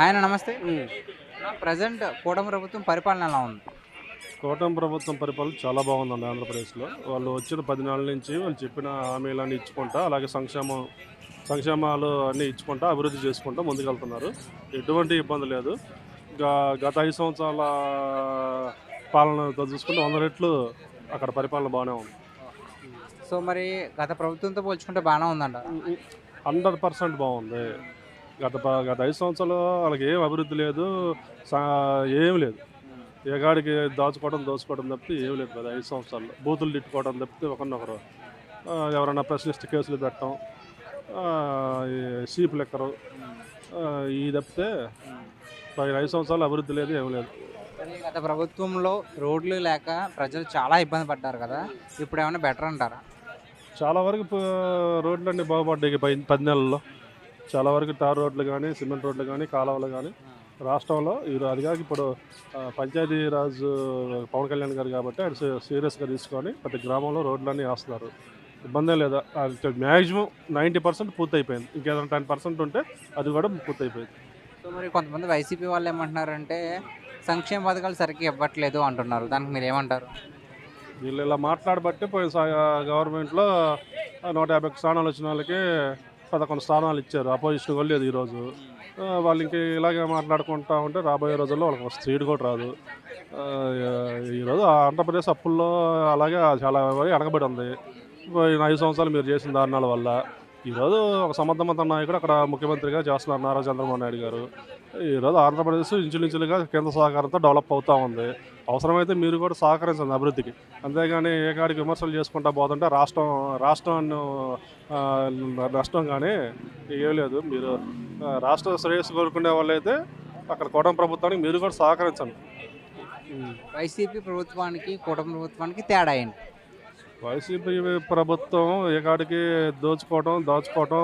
ఆయన నమస్తే. హ్మ్. ప్రజెంట్ కూటమి ప్రభుత్వం పరిపాలన ఎలా ఉంది? కూటమి ప్రభుత్వం పరిపాలన చాలా బాగుందండి ఆంధ్రప్రదేశ్‌లో. వాళ్ళు వచ్చిన 10 నెలల నుంచి వాళ్ళు చెప్పిన హామీలన్నీ ఇచ్చుకుంటా, అలాగే సంక్షేమాలు అన్నీ ఇచ్చుకుంటా, అభివృద్ధి చేసుకుంటా ముందుకెళ్తున్నారు. ఎటువంటి ఇబ్బంది లేదు. గా గత 5 సంవత్సరాల పాలనతో చూసుకుంటే 100 రెట్లు అక్కడ పరిపాలన బాగానే ఉంది. సో, మరి గత ప్రభుత్వంతో పోల్చుకుంటే బానే ఉందంటారా? హ్మ్. హ్మ్. 100% బాగుంది. గత 5 సంవత్సరాలు వాళ్ళకి ఏం అభివృద్ధి లేదు. సా ఏమి లేదు. ఎగాడికి దోచుకోవడం తప్పితే ఏమి లేదు గత 5 సంవత్సరాల్లో. బూతులు తిట్టుకోవడం తప్పితే ఒకరినొకరు ఎవరైనా ప్రశ్నిస్తే కేసులు పెట్టడం, ఈ చీప్ లిక్కరు, ఇయి తప్పితే పోయిన 5 సంవత్సరాలు అభివృద్ధి లేదు, ఏమి లేదు. మరి గత ప్రభుత్వంలో రోడ్లు లేక ప్రజలు చాలా ఇబ్బంది పడ్డారు కదా! ఇప్పుడేమన్నా బెటర్ అంటారా? చాలా వరకు రోడ్లన్నీ బాగుపడ్డాయి 10 నెలల్లో. చాలా వరకు తార్ రోడ్లు గానీ, సిమెంట్ రోడ్లు గానీ, కాలువలు గానీ రాష్ట్రంలో అది కాక ఇప్పుడు పంచాయతీ రాజ్ పవన్ కళ్యాణ్ గారు కాబట్టి ఆయన సీరియస్‌గా తీసుకొని ప్రతి గ్రామంలో రోడ్లన్నీ ఏస్తున్నారు. ఇబ్బందే లేదు. మ్యాక్సిమం 90% పూర్తయిపోయింది. ఇంకేదైనా 10% ఉంటే అది కూడా పూర్తయిపోయింది. సో, మరి కొంతమంది వైసీపీ వాళ్ళేమంటున్నారంటే, సంక్షేమ పథకాలు సరిగ్గా ఇవ్వట్లేదు అంటున్నారు. దానికి మీరేమంటారు? వీళ్ళు ఇలా మాట్లాడబట్టే పోయిన గవర్నమెంట్‌లో 150 స్థానాలు వచ్చిన వాళ్ళకి 11 స్థానాలు ఇచ్చారు. అపోజిషన్ కూడా లేదు ఈరోజు. వాళ్ళు ఇంక ఇలాగే మాట్లాడుకుంటా ఉంటే రాబోయే రోజుల్లో వాళ్ళకి ఒక సీటు కూడా రాదు. ఈరోజు ఆంధ్రప్రదేశ్ అప్పుల్లో అలాగే చాలా వెనకబడి ఉంది. పోయిన 5 సంవత్సరాలు మీరు చేసిన దారుణాల వల్ల. ఈరోజు ఒక సమర్థవంతమైన నాయకుడు అక్కడ ముఖ్యమంత్రిగా చేస్తున్నారు నారా చంద్రబాబు నాయుడు గారు. ఈరోజు ఆంధ్రప్రదేశ్ ఇంచుమించులుగా కేంద్ర సహకారంతో డెవలప్ అవుతా ఉంది. అవసరమైతే మీరు కూడా సహకరించండి అభివృద్ధికి. అంతేగాని ఏ కాడికి విమర్శలు చేసుకుంటా పోతుంటే రాష్ట్రం నష్టం కానీ ఏం లేదు. మీరు రాష్ట్ర శ్రేయస్సు కోరుకునే వాళ్ళైతే అక్కడ కూటమి ప్రభుత్వానికి మీరు కూడా సహకరించండి. వైసీపీ ప్రభుత్వానికి, కూటమి ప్రభుత్వానికి తేడా ఏంటి? వైసీపీ ప్రభుత్వం ఏ కాడికి దాచుకోవటం